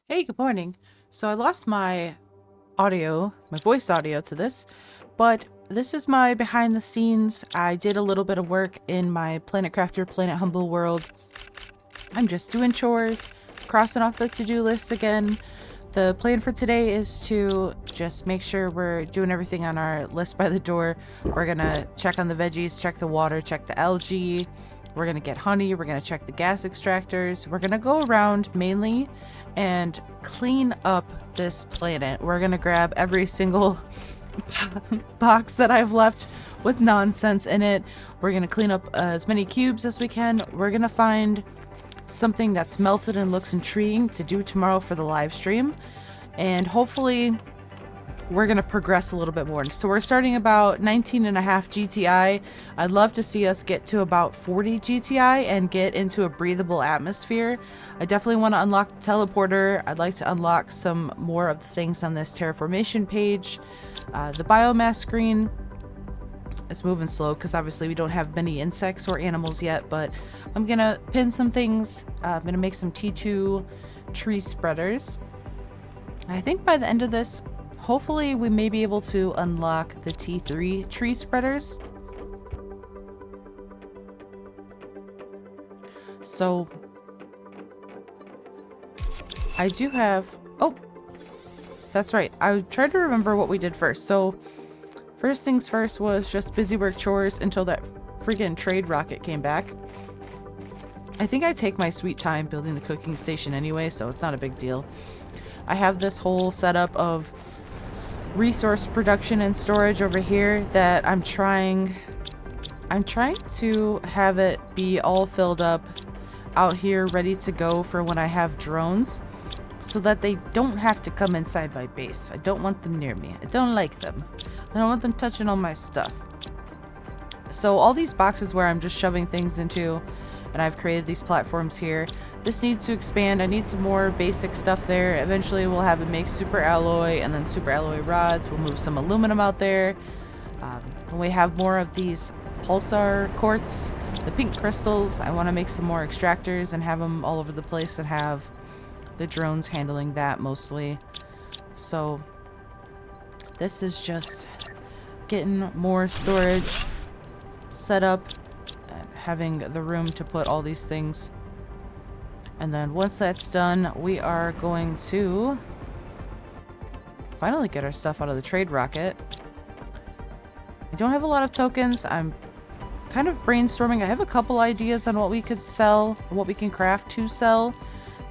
Hey, good morning. So I lost my audio, my voice audio to this, but this is my behind the scenes. I did a little bit of work in my Planet Crafter, Planet Humble world. I'm just doing chores, crossing off the to-do list again. The plan for today is to just make sure we're doing everything on our list by the door. We're gonna check on the veggies, check the water, check the algae. We're gonna get honey, we're gonna check the gas extractors. We're gonna go around mainly and clean up this planet. We're gonna grab every single box that I've left with nonsense in it. We're gonna clean up as many cubes as we can. We're gonna find something that's melted and looks intriguing to do tomorrow for the live stream, and hopefully we're gonna progress a little bit more. So we're starting about 19.5 GTI. I'd love to see us get to about 40 GTI and get into a breathable atmosphere. I definitely want to unlock the teleporter. I'd like to unlock some more of the things on this terraformation page. The biomass screen is moving slow because obviously we don't have many insects or animals yet, but I'm gonna pin some things. I'm gonna make some T2 tree spreaders. I think by the end of this, hopefully we may be able to unlock the T3 tree spreaders. So I do have, oh, that's right. I tried to remember what we did first. So first things first was just busy work chores until that freaking trade rocket came back. I think I take my sweet time building the cooking station anyway, so it's not a big deal. I have this whole setup of resource production and storage over here that I'm trying to have it be all filled up out here ready to go for when I have drones, so that they don't have to come inside my base. I don't want them near me. I don't like them. I don't want them touching all my stuff. So all these boxes where I'm just shoving things into, and I've created these platforms here, this needs to expand. I need some more basic stuff there. Eventually we'll have it make super alloy and then super alloy rods. We'll move some aluminum out there. When we have more of these pulsar quartz, the pink crystals, I want to make some more extractors and have them all over the place and have the drones handling that mostly. So this is just getting more storage set up and having the room to put all these things. And then once that's done, we are going to finally get our stuff out of the trade rocket. I don't have a lot of tokens. I'm kind of brainstorming. I have a couple ideas on what we could sell, what we can craft to sell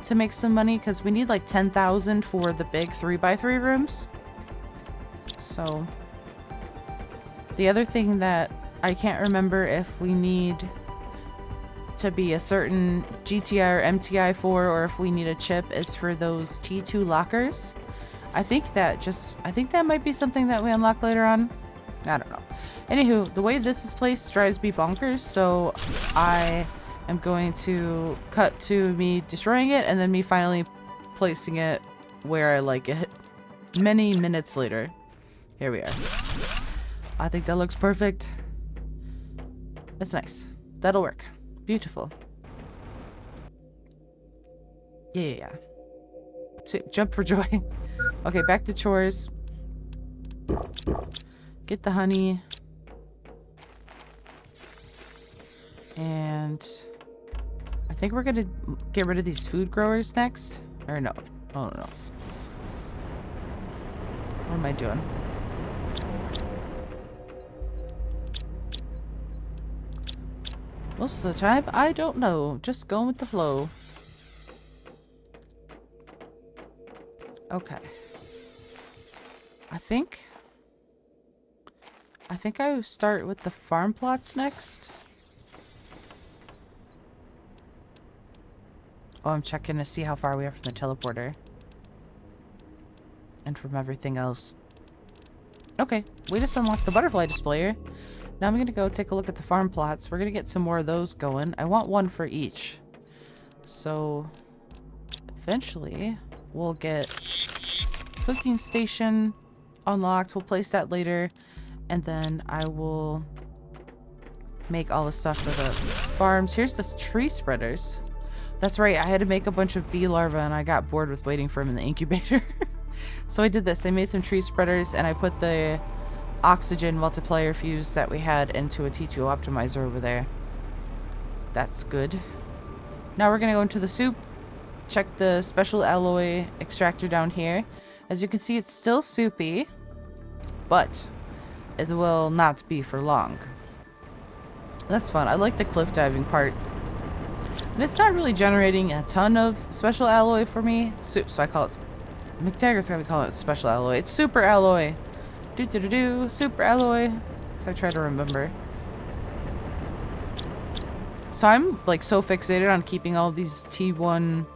to make some money, because we need like 10,000 for the big 3x3 rooms. So the other thing that I can't remember if we need to be a certain GTI or MTI for, or if we need a chip, is for those T2 lockers. I think that might be something that we unlock later on. I don't know. Anywho, the way this is placed drives me bonkers, so I am going to cut to me destroying it and then me finally placing it where I like it many minutes later. Here we are. I think that looks perfect. That's nice. That'll work. Beautiful. Yeah. Jump for joy. Okay, back to chores. Get the honey. And I think we're gonna get rid of these food growers next. Or no. Oh no. What am I doing? Most of the time, I don't know. Just going with the flow. Okay. I think I start with the farm plots next. Oh, I'm checking to see how far we are from the teleporter. And from everything else. Okay, we just unlocked the butterfly displayer. Now I'm going to go take a look at the farm plots. We're going to get some more of those going. I want one for each. So eventually we'll get cooking station unlocked. We'll place that later. And then I will make all the stuff for the farms. Here's the tree spreaders. That's right, I had to make a bunch of bee larvae and I got bored with waiting for them in the incubator. So I did this. I made some tree spreaders and I put the oxygen multiplier fuse that we had into a T2 optimizer over there. That's good. Now we're gonna go into the soup, check the special alloy extractor down here. As you can see, it's still soupy, but it will not be for long. That's fun. I like the cliff diving part. And it's not really generating a ton of special alloy for me. Soup, so I call it... McTaggart's gotta be calling it special alloy. It's super alloy. Super alloy. So I try to remember. So I'm like so fixated on keeping all of these T1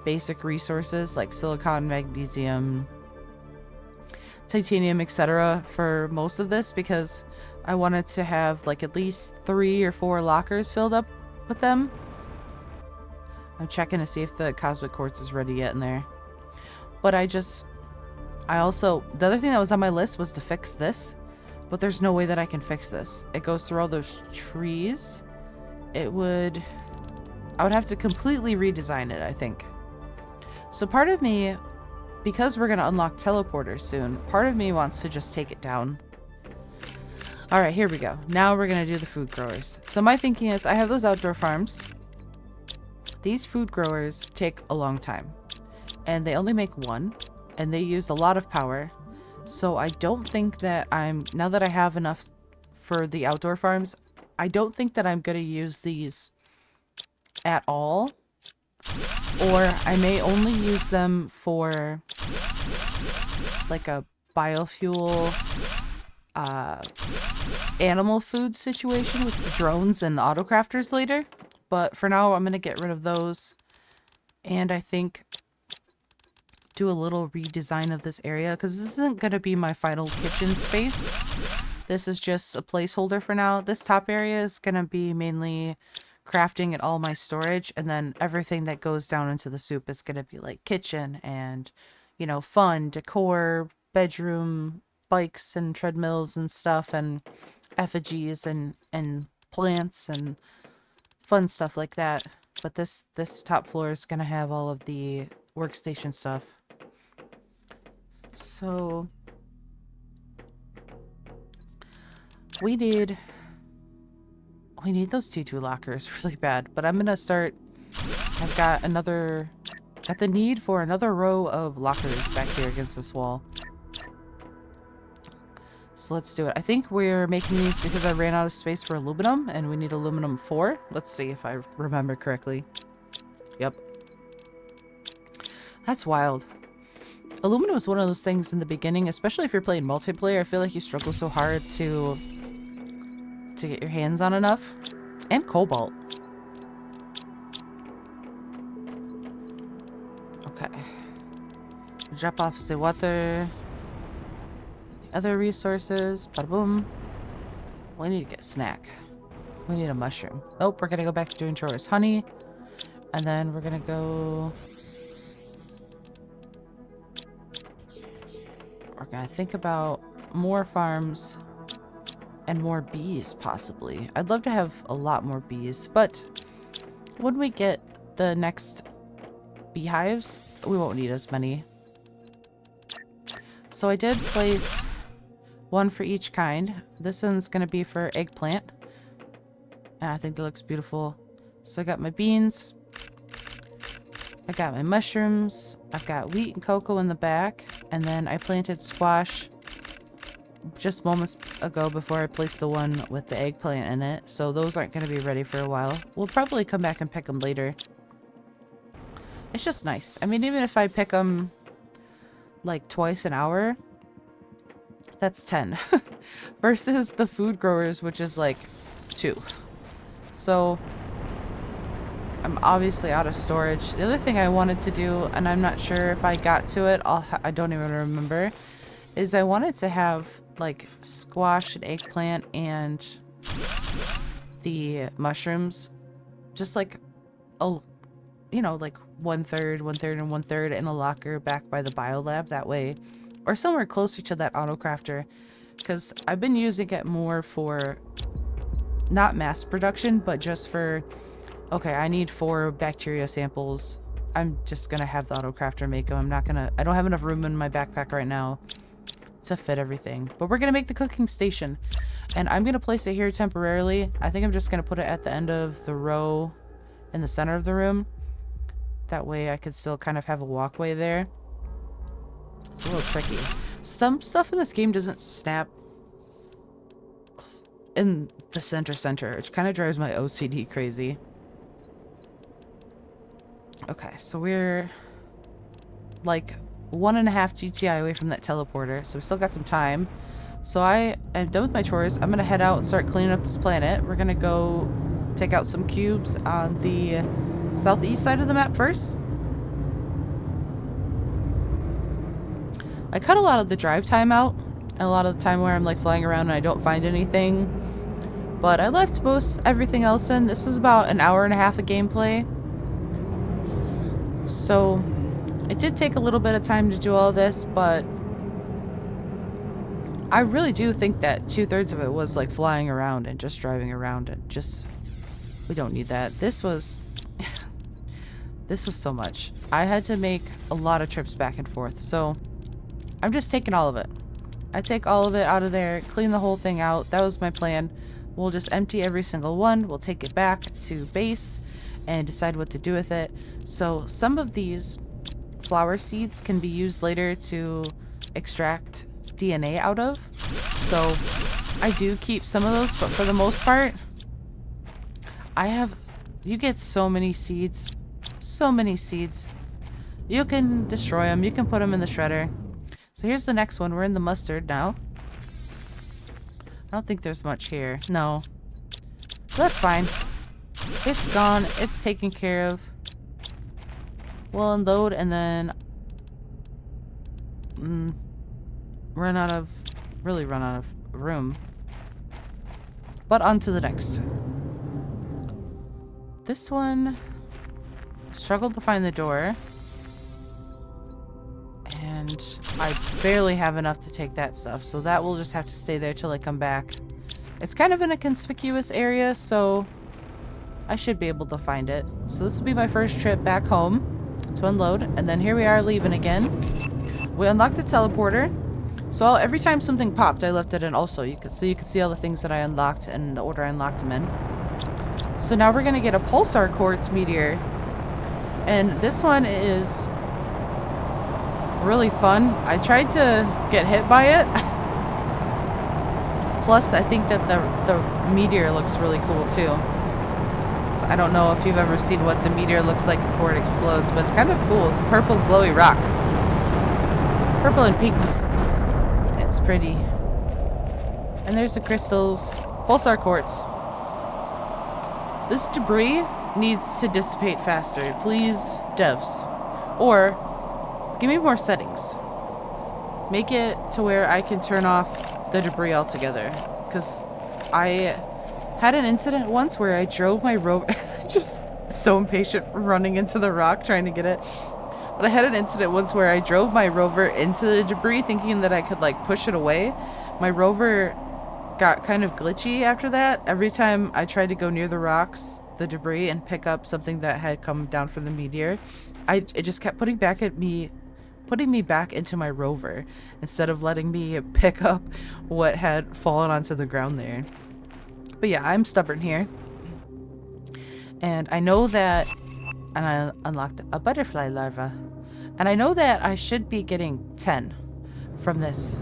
basic resources like silicon, magnesium, titanium, etc. for most of this because I wanted to have like at least 3 or 4 lockers filled up with them. I'm checking to see if the cosmic quartz is ready yet in there. But I also, the other thing that was on my list was to fix this, but there's no way that I can fix this. It goes through all those trees. I would have to completely redesign it, I think. So part of me, because we're going to unlock teleporters soon, part of me wants to just take it down. Alright, here we go. Now we're going to do the food growers. So my thinking is, I have those outdoor farms. These food growers take a long time. And they only make one. And they use a lot of power. So I don't think that now that I have enough for the outdoor farms, I don't think that I'm going to use these at all. Or I may only use them for like a biofuel animal food situation with the drones and the autocrafters later. But for now, I'm going to get rid of those. And I think do a little redesign of this area because this isn't going to be my final kitchen space. This is just a placeholder for now. This top area is going to be mainly crafting and all my storage, and then everything that goes down into the soup is going to be like kitchen and, you know, fun, decor, bedroom, bikes and treadmills and stuff, and effigies and plants and fun stuff like that. But this top floor is going to have all of the workstation stuff. So we need those T2 lockers really bad, but I'm gonna start. I've got the need for another row of lockers back here against this wall. So let's do it. I think we're making these because I ran out of space for aluminum and we need aluminum 4. Let's see if I remember correctly. Yep. That's wild. Aluminum is one of those things in the beginning, especially if you're playing multiplayer. I feel like you struggle so hard to get your hands on enough. And cobalt. Okay. Drop off the water. Other resources. Bada boom. We need to get a snack. We need a mushroom. Nope, we're gonna go back to doing chores. Honey. And then we're gonna go... We're gonna think about more farms and more bees, possibly. I'd love to have a lot more bees, but when we get the next beehives, we won't need as many. So I did place one for each kind. This one's gonna be for eggplant. And I think that looks beautiful. So I got my beans. I got my mushrooms. I've got wheat and cocoa in the back. And then I planted squash just moments ago before I placed the one with the eggplant in it. So those aren't going to be ready for a while. We'll probably come back and pick them later. It's just nice. I mean, even if I pick them like twice an hour, that's 10. Versus the food growers, which is like 2. So I'm obviously out of storage. The other thing I wanted to do, and I'm not sure if I got to it, I don't even remember, is I wanted to have like squash and eggplant and the mushrooms just like you know, like 1/3, 1/3, and 1/3 in a locker back by the biolab, that way, or somewhere closer to that autocrafter, because I've been using it more for not mass production, but just for Okay, I need 4 bacteria samples. I'm just gonna have the autocrafter make them. I'm not gonna... I don't have enough room in my backpack right now to fit everything. But we're gonna make the cooking station. And I'm gonna place it here temporarily. I think I'm just gonna put it at the end of the row in the center of the room. That way I could still kind of have a walkway there. It's a little tricky. Some stuff in this game doesn't snap in the center, which kind of drives my OCD crazy. Okay, so we're like 1.5 GTI away from that teleporter, so we still got some time. So I am done with my chores. I'm gonna head out and start cleaning up this planet. We're gonna go take out some cubes on the southeast side of the map first. I cut a lot of the drive time out, and a lot of the time where I'm like flying around and I don't find anything. But I left everything else in. This is about 1.5 hours of gameplay. So it did take a little bit of time to do all this, but I really do think that 2/3 of it was like flying around and just driving around and just... We don't need that. This was... this was so much. I had to make a lot of trips back and forth, so I'm just taking all of it. I take all of it out of there, clean the whole thing out. That was my plan. We'll just empty every single one. We'll take it back to base and decide what to do with it. So some of these flower seeds can be used later to extract DNA out of. So I do keep some of those, but for the most part, you get so many seeds. So many seeds. You can destroy them. You can put them in the shredder. So here's the next one. We're in the mustard now. I don't think there's much here. No. That's fine. It's gone. It's taken care of. We'll unload and then run out of room. But on to the next. This one struggled to find the door. And I barely have enough to take that stuff, so that will just have to stay there till I come back. It's kind of in a conspicuous area, so I should be able to find it. So this will be my first trip back home to unload, and then here we are leaving again. We unlocked the teleporter, so every time something popped, I left it in also. You could see all the things that I unlocked and the order I unlocked them in. So now we're gonna get a pulsar quartz meteor, and this one is really fun. I tried to get hit by it. Plus, I think that the meteor looks really cool too. So I don't know if you've ever seen what the meteor looks like before it explodes, but it's kind of cool. It's a purple glowy rock. Purple and pink. It's pretty. And there's the crystals. Pulsar quartz. This debris needs to dissipate faster. Please, devs. Or give me more settings. Make it to where I can turn off the debris altogether. Because I had an incident once where I drove my rover... just so impatient running into the rock trying to get it. But I had an incident once where I drove my rover into the debris thinking that I could like push it away. My rover got kind of glitchy after that. Every time I tried to go near the rocks, the debris, and pick up something that had come down from the meteor, it just kept putting me back into my rover instead of letting me pick up what had fallen onto the ground there. But yeah, I'm stubborn here. And I know that... And I unlocked a butterfly larva. And I know that I should be getting 10 from this.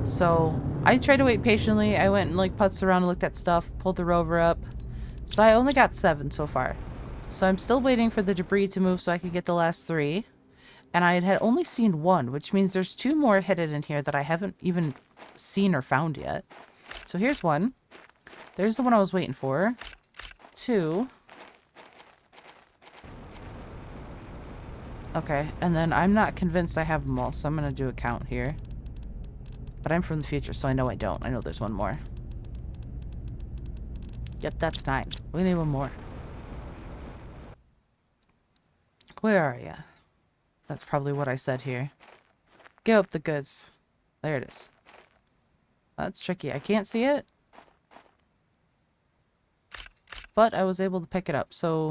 So I tried to wait patiently. I went and like putzed around and looked at stuff, pulled the rover up. So I only got 7 so far. So I'm still waiting for the debris to move so I can get the last 3. And I had only seen 1, which means there's 2 more hidden in here that I haven't even seen or found yet. So here's 1. There's the one I was waiting for. 2. Okay, and then I'm not convinced I have them all, so I'm going to do a count here. But I'm from the future, so I know I don't. I know there's 1 more. Yep, that's 9. We need 1 more. Where are you? That's probably what I said here. Give up the goods. There it is. That's tricky. I can't see it. but I was able to pick it up. So,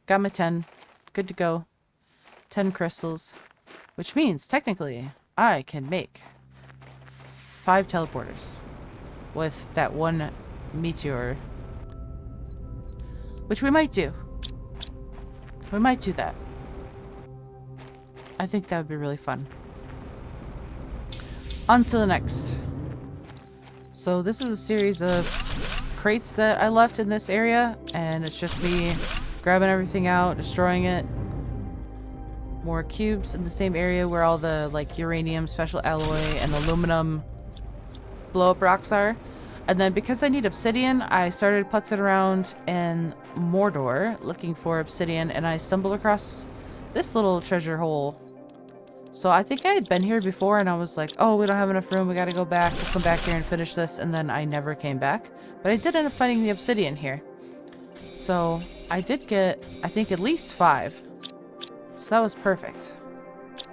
got my 10. Good to go. 10 crystals. Which means, technically, I can make 5 teleporters with that one meteor. Which we might do. We might do that. I think that would be really fun. On to the next. So this is a series of crates that I left in this area, and it's just me grabbing everything out, destroying it. More cubes in the same area where all the like uranium, special alloy, and aluminum blow-up rocks are. And then because I need obsidian, I started putzing around in Mordor looking for obsidian, and I stumbled across this little treasure hole. So I think I had been here before, and I was like, oh, we don't have enough room, we gotta go back, we'll come back here and finish this, and then I never came back. But I did end up finding the obsidian here. So I did get, I think, at least 5. So that was perfect.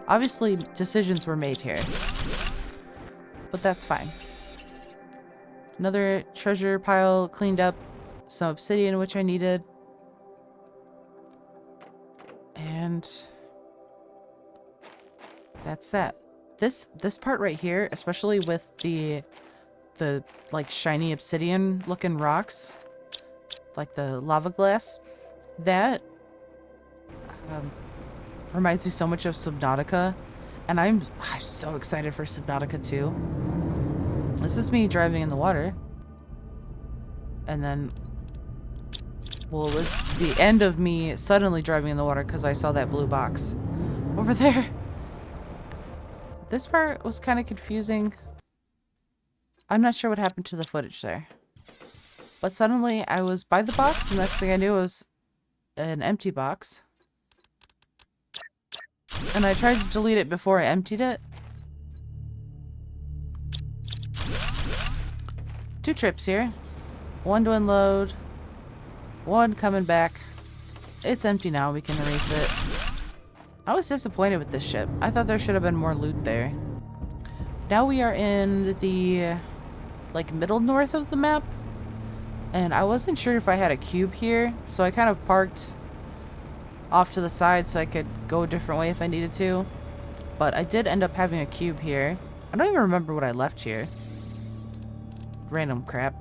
Obviously, decisions were made here. But that's fine. Another treasure pile cleaned up. Some obsidian, which I needed. And that's that. This part right here, especially with the like shiny obsidian looking rocks, like the lava glass, that reminds me so much of Subnautica, and I'm so excited for Subnautica 2. This is me driving in the water, and then, well, it was the end of me suddenly driving in the water because I saw that blue box over there. This part was kind of confusing. I'm not sure what happened to the footage there. But suddenly I was by the box, and the next thing I knew was an empty box. And I tried to delete it before I emptied it. 2 trips here. 1 to unload. 1 coming back. It's empty now, we can erase it. I was disappointed with this ship. I thought there should have been more loot there. Now we are in the like middle north of the map. And I wasn't sure if I had a cube here, so I kind of parked off to the side so I could go a different way if I needed to. But I did end up having a cube here. I don't even remember what I left here. Random crap.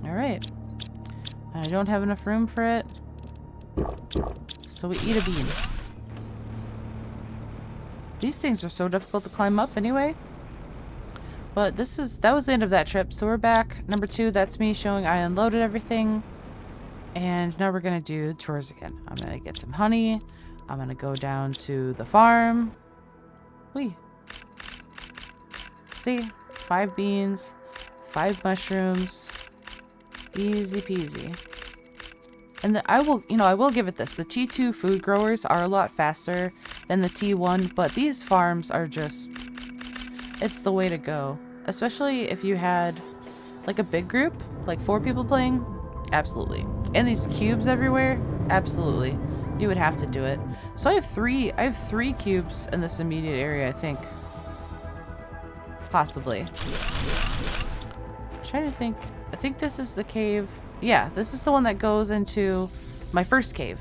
Alright. I don't have enough room for it, so we eat a bean. These things are so difficult to climb up anyway. But that was the end of that trip, so we're back. Number 2, that's me showing I unloaded everything. And now we're gonna do chores again. I'm gonna get some honey. I'm gonna go down to the farm. Whee. See, 5 beans, 5 mushrooms. Easy peasy. And I will give it this. The T2 food growers are a lot faster than the T1, but these farms are just, it's the way to go. Especially if you had like a big group, like 4 people playing, absolutely. And these cubes everywhere, absolutely. You would have to do it. So I have 3 cubes in this immediate area, I think. Possibly. I'm trying to think. I think this is the cave. Yeah, this is the one that goes into my first cave.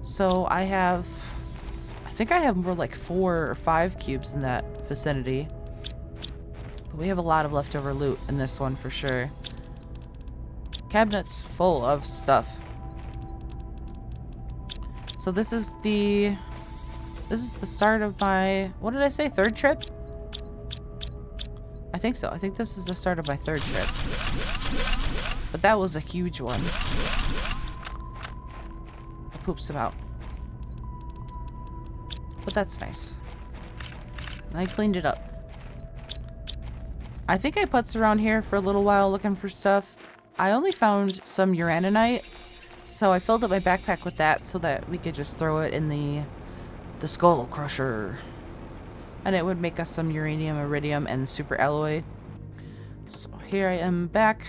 So I think I have more like 4 or 5 cubes in that vicinity. But we have a lot of leftover loot in this one for sure. Cabinets full of stuff. So this is the start of my, what did I say, 3rd trip? I think so. I think this is the start of my 3rd trip. But that was a huge one. I pooped some out. But that's nice. I cleaned it up. I think I putzed around here for a little while looking for stuff. I only found some uraninite, so I filled up my backpack with that so that we could just throw it in the skull crusher. And it would make us some uranium, iridium, and super alloy. So here I am back.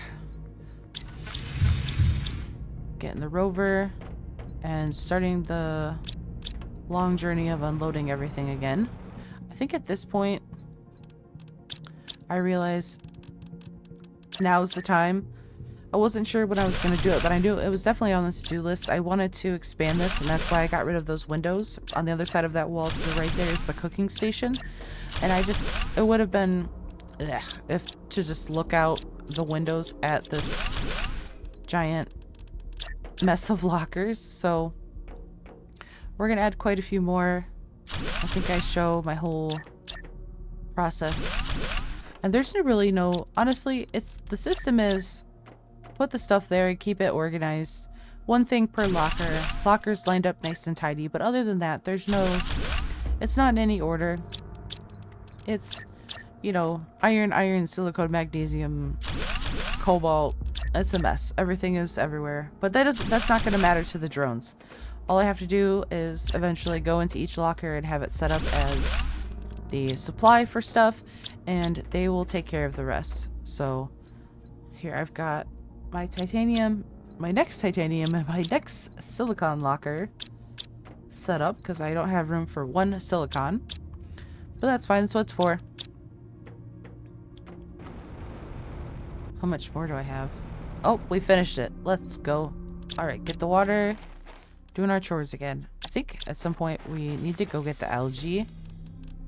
Getting the rover and starting the long journey of unloading everything again. I think at this point I realize now's the time. I wasn't sure when I was going to do it, but I knew it was definitely on the to-do list. I wanted to expand this, and that's why I got rid of those windows. On the other side of that wall to the right there is the cooking station. And it would have been, if to just look out the windows at this giant mess of lockers. So we're going to add quite a few more. I think I show my whole process. And there's really no, honestly, the system is put the stuff there and keep it organized. One thing per locker. Lockers lined up nice and tidy, but other than that, it's not in any order. It's, you know, iron, silicone, magnesium, cobalt. It's a mess. Everything is everywhere. But that's not going to matter to the drones. All I have to do is eventually go into each locker and have it set up as the supply for stuff, and they will take care of the rest. So here I've got my titanium, my next titanium, and my next silicon locker set up because I don't have room for one silicon. But that's fine. That's what it's for. How much more do I have? Oh, we finished it. Let's go. Alright, get the water. Doing our chores again. I think at some point we need to go get the algae.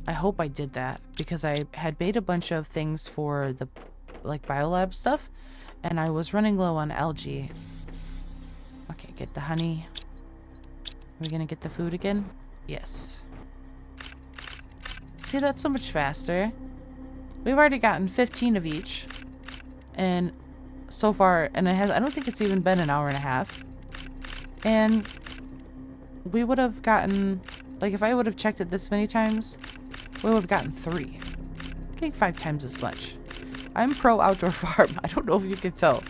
I hope I did that because I had made a bunch of things for the biolab stuff, and I was running low on algae. Okay, get the honey. Are we gonna get the food again? Yes. See, that's so much faster. We've already gotten 15 of each. And so far, and I don't think it's even been an hour and a half. And we would have gotten, if I would have checked it this many times, we would have gotten 3. Getting 5 times as much. I'm pro outdoor farm. I don't know if you can tell.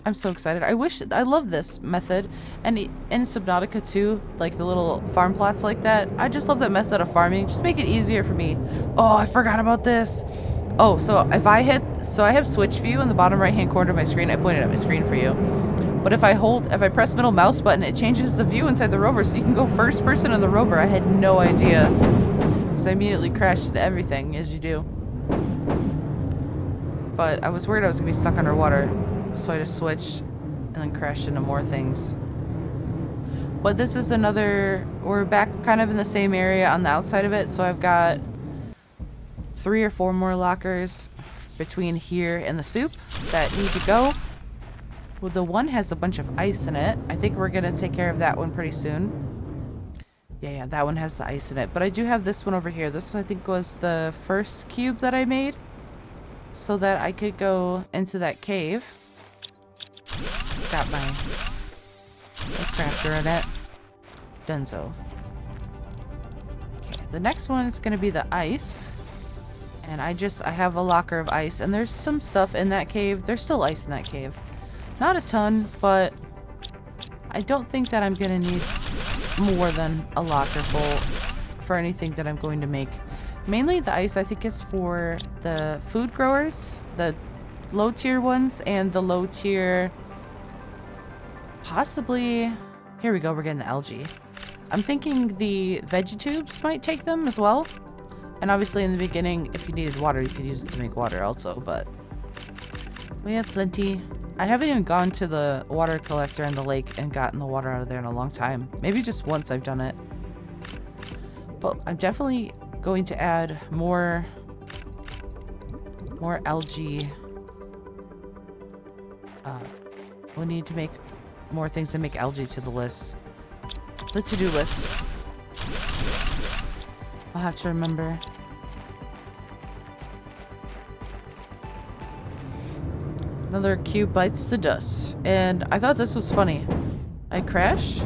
I'm so excited. I love this method. And in Subnautica too, the little farm plots like that. I just love that method of farming. Just make it easier for me. Oh, I forgot about this. Oh, so if I have switch view in the bottom right hand corner of my screen. I pointed at my screen for you. But if I press middle mouse button, it changes the view inside the rover, so you can go first person in the rover. I had no idea. So I immediately crashed into everything, as you do. But I was worried I was going to be stuck underwater, so I just switched and then crashed into more things. But this is we're back kind of in the same area on the outside of it, so I've got 3 or 4 more lockers between here and the soup that need to go. Well, the one has a bunch of ice in it. I think we're going to take care of that one pretty soon. Yeah, that one has the ice in it. But I do have this one over here. This, I think, was the first cube that I made, so that I could go into that cave. It's got my crafter in it. Dunzo. Okay, the next one is going to be the ice. And I have a locker of ice. And there's some stuff in that cave. There's still ice in that cave. Not a ton, but I don't think that I'm going to need more than a locker full for anything that I'm going to make. Mainly the ice, I think, is for the food growers, the low tier ones, and the low tier, possibly, here we go, we're getting the algae. I'm thinking the vegetubes might take them as well. And obviously in the beginning, if you needed water, you could use it to make water also, but we have plenty. I haven't even gone to the water collector in the lake and gotten the water out of there in a long time. Maybe just once I've done it. But I'm definitely going to add more algae. We need to make more things to make algae to the list. The to-do list. I'll have to remember. Another cube bites the dust. And I thought this was funny. I crashed.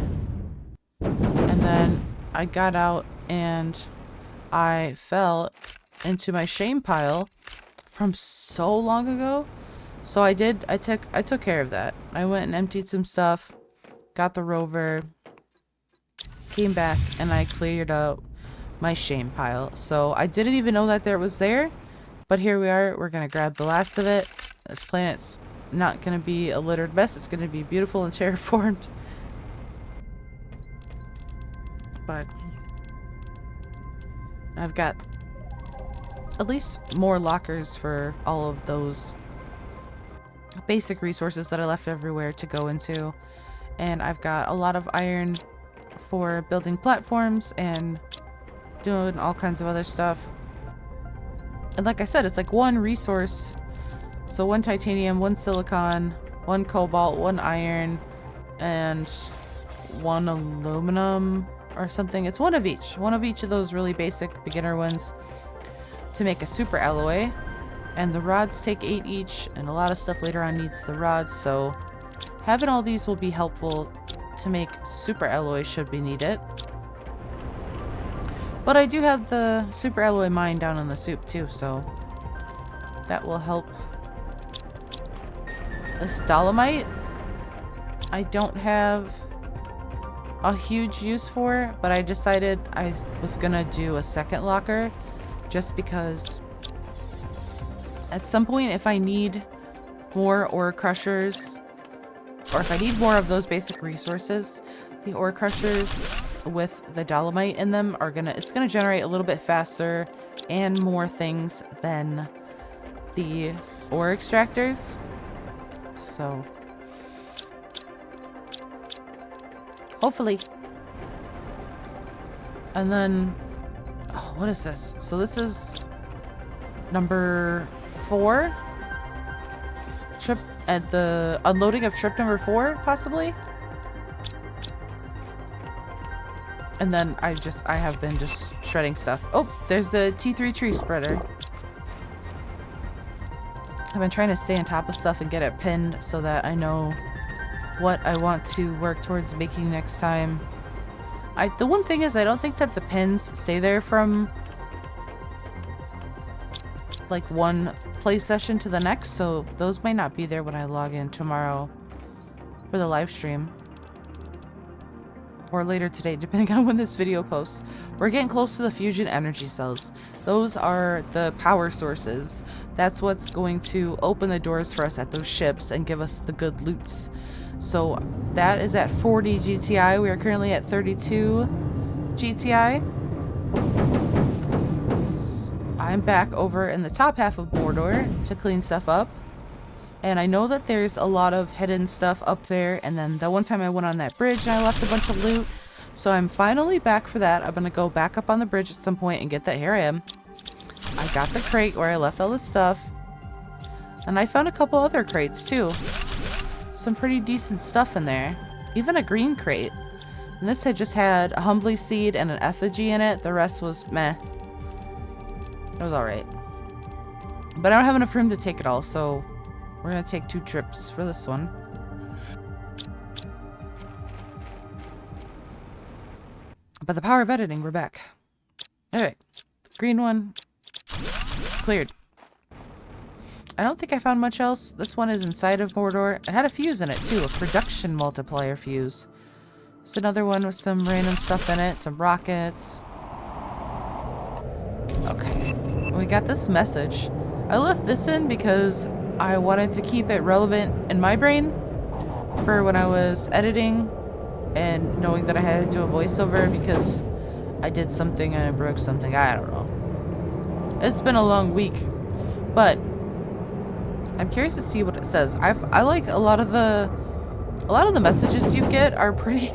And then I got out and I fell into my shame pile from so long ago. So I took care of that. I went and emptied some stuff, got the rover, came back, and I cleared out my shame pile. So I didn't even know that there was there, but here we are. We're gonna grab the last of it. This planet's not gonna be a littered mess. It's gonna be beautiful and terraformed. But I've got at least more lockers for all of those basic resources that I left everywhere to go into. And I've got a lot of iron for building platforms and doing all kinds of other stuff. And like I said, it's like one resource. So 1 titanium, 1 silicon, 1 cobalt, 1 iron, and 1 aluminum or something. It's one of each of those really basic beginner ones to make a super alloy. And the rods take 8 each, and a lot of stuff later on needs the rods, so having all these will be helpful to make super alloy should we need it. But I do have the super alloy mine down in the soup too, so that will help. This dolomite, I don't have a huge use for, but I decided I was gonna do a second locker just because at some point if I need more ore crushers, or if I need more of those basic resources, the ore crushers with the dolomite in them are it's gonna generate a little bit faster and more things than the ore extractors. So hopefully. And then, oh, what is this? So this is number 4. Trip at the unloading of trip number 4, possibly. And then I have been just shredding stuff. Oh, there's the T3 tree spreader. I've been trying to stay on top of stuff and get it pinned so that I know what I want to work towards making next time. The one thing is I don't think that the pins stay there from like one play session to the next, so those might not be there when I log in tomorrow for the live stream. Or later today, depending on when this video posts. We're getting close to the fusion energy cells. Those are the power sources. That's what's going to open the doors for us at those ships and give us the good loots. So that is at 40 GTI. We are currently at 32 GTI. I'm back over in the top half of Mordor to clean stuff up. And I know that there's a lot of hidden stuff up there. And then the one time I went on that bridge and I left a bunch of loot. So I'm finally back for that. I'm going to go back up on the bridge at some point and get that. Here I am. I got the crate where I left all the stuff. And I found a couple other crates too. Some pretty decent stuff in there. Even a green crate. And this had just had a humbly seed and an effigy in it. The rest was meh. It was alright. But I don't have enough room to take it all, so we're gonna take 2 trips for this one. By the power of editing, we're back. Alright. Green one. Cleared. I don't think I found much else. This one is inside of Mordor. It had a fuse in it too, a production multiplier fuse. It's another one with some random stuff in it, some rockets. Okay. We got this message. I left this in because I wanted to keep it relevant in my brain for when I was editing and knowing that I had to do a voiceover because I did something and I broke something. I don't know. It's been a long week, but I'm curious to see what it says. I like a lot of the messages you get are pretty.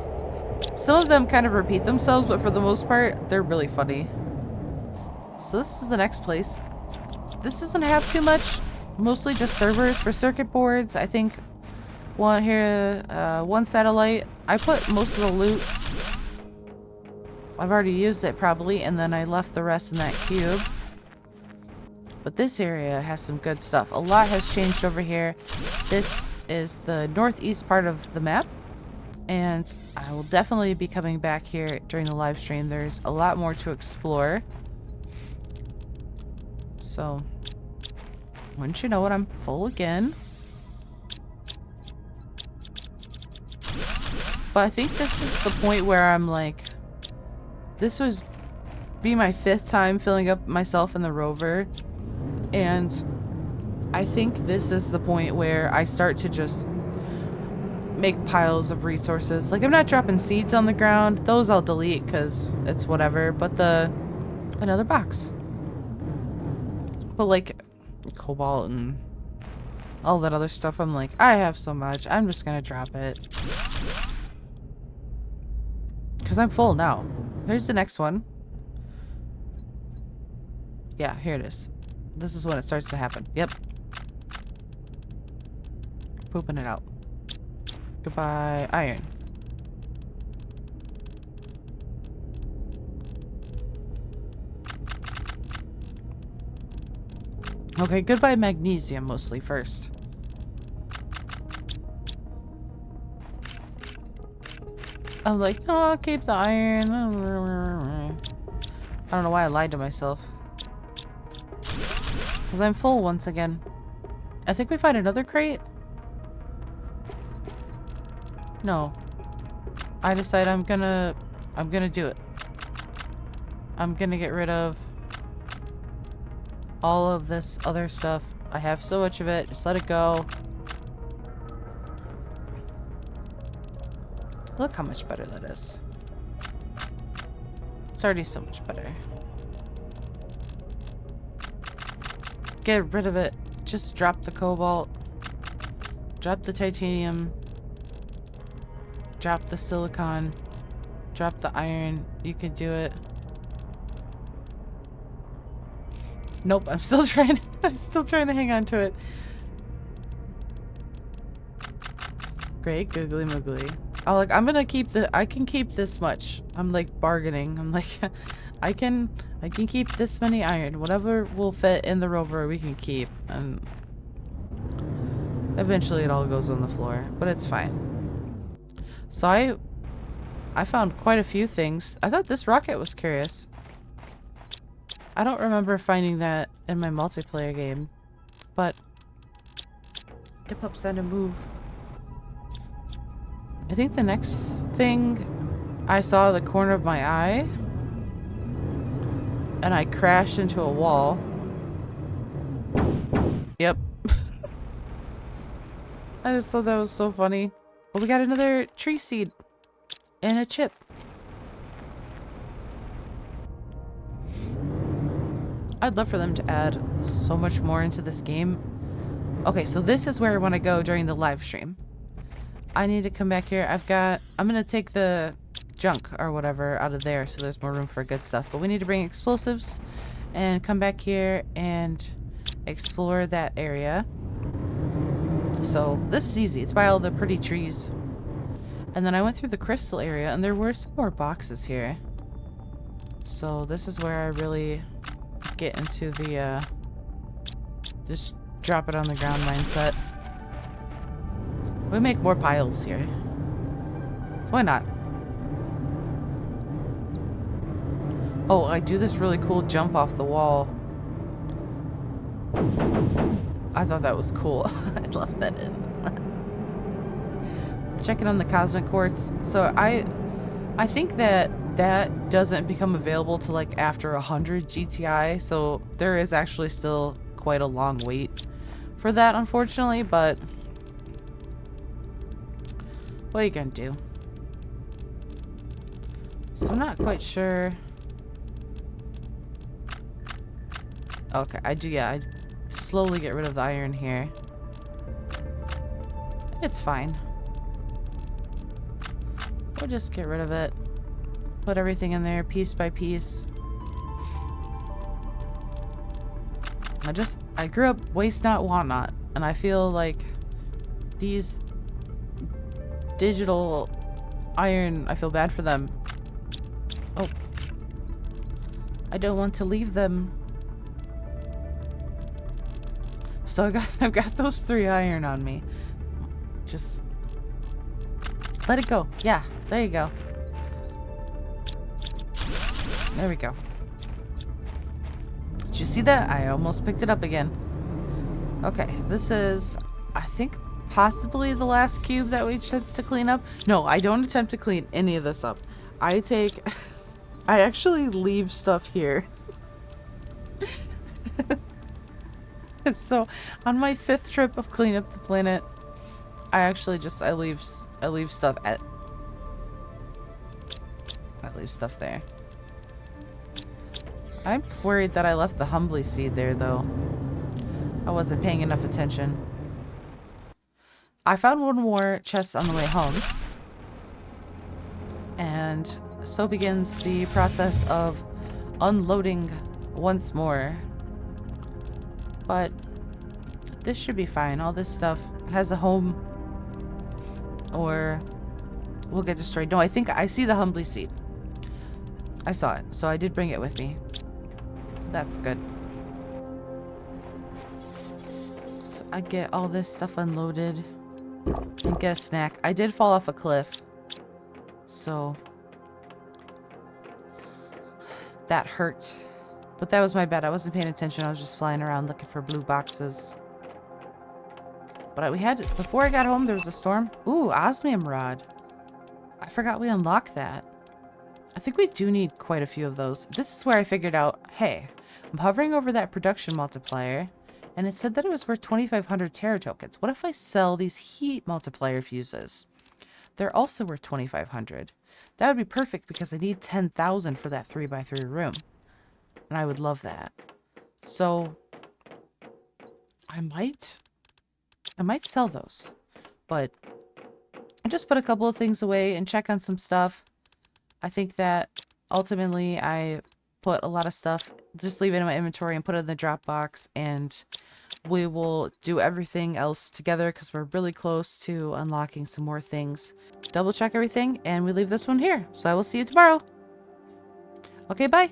Some of them kind of repeat themselves, but for the most part, they're really funny. So this is the next place. This doesn't have too much. Mostly just servers for circuit boards. I think one here, 1 satellite. I put most of the loot. I've already used it probably, and then I left the rest in that cube. But this area has some good stuff. A lot has changed over here. This is the northeast part of the map. And I will definitely be coming back here during the live stream. There's a lot more to explore. So, wouldn't you know it, I'm full again. But I think this is the point where I'm like, this would be my 5th time filling up myself in the rover. And I think this is the point where I start to just make piles of resources. Like, I'm not dropping seeds on the ground. Those I'll delete because it's whatever. But another box. But like cobalt and All that other stuff, I'm like, I have so much. I'm just gonna drop it. Because I'm full now. Here's the next one. Yeah, here it is. This is when it starts to happen. Yep. Pooping it out. Goodbye, iron. Okay, goodbye magnesium mostly first. I'm like, no, I'll keep the iron. I don't know why I lied to myself. Because I'm full once again. I think we find another crate. No. I decide I'm gonna do it. I'm gonna get rid of all of this other stuff. I have so much of it. Just let it go. Look how much better that is. It's already so much better. Get rid of it. Just drop the cobalt. Drop the titanium. Drop the silicon. Drop the iron. You can do it. Nope, I'm still trying to hang on to it. Great, googly moogly. Oh, like I'm gonna keep I can keep this much. I'm like bargaining. I'm like I can keep this many iron. Whatever will fit in the rover we can keep. And eventually it all goes on the floor, but it's fine. So I found quite a few things. I thought this rocket was curious. I don't remember finding that in my multiplayer game, but dip up, send a move. I think the next thing I saw the corner of my eye and I crashed into a wall. Yep. I just thought that was so funny. Well, we got another tree seed and a chip. I'd love for them to add so much more into this game. Okay, so this is where I want to go during the live stream. I need to come back here. I'm gonna take the junk or whatever out of there so there's more room for good stuff. But we need to bring explosives and come back here and explore that area. So this is easy. It's by all the pretty trees. And then I went through the crystal area and there were some more boxes here. So this is where I really get into the just drop it on the ground mindset. We make more piles here. So why not? Oh, I do this really cool jump off the wall. I thought that was cool. I left that in. Checking on the cosmic quartz. So I think that doesn't become available to like after 100 GTI. So there is actually still quite a long wait for that, unfortunately, but what are you gonna do? So I'm not quite sure. Okay, I slowly get rid of the iron here. It's fine. We'll just get rid of it. Put everything in there piece by piece. I grew up waste not, want not. And I feel like these digital iron, I feel bad for them. Oh. I don't want to leave them. So I've got those 3 iron on me. Just let it go. Yeah, there you go. There we go. Did you see that? I almost picked it up again. Okay, this is, I think, possibly the last cube that we attempt to clean up. No, I don't attempt to clean any of this up. I actually leave stuff here. So, on my 5th trip of cleaning up the planet, I leave stuff there. I'm worried that I left the humbly seed there, though. I wasn't paying enough attention. I found one more chest on the way home. And so begins the process of unloading once more. But this should be fine. All this stuff has a home or will get destroyed. No, I think I see the humbly seed. I saw it, so I did bring it with me. That's good. So I get all this stuff unloaded and get a snack. I did fall off a cliff, so that hurt. But that was my bad. I wasn't paying attention. I was just flying around looking for blue boxes. But we had, before I got home, there was a storm. Ooh, osmium rod. I forgot we unlocked that. I think we do need quite a few of those. This is where I figured out, hey, I'm hovering over that production multiplier, and it said that it was worth 2,500 Terra tokens. What if I sell these heat multiplier fuses? They're also worth 2,500. That would be perfect because I need 10,000 for that 3x3 room. And I would love that. So, I might sell those. But I just put a couple of things away and check on some stuff. I think that ultimately I put a lot of stuff, just leave it in my inventory and put it in the drop box, and we will do everything else together because we're really close to unlocking some more things. Double check everything and we leave this one here. So I will see you tomorrow. Okay, bye.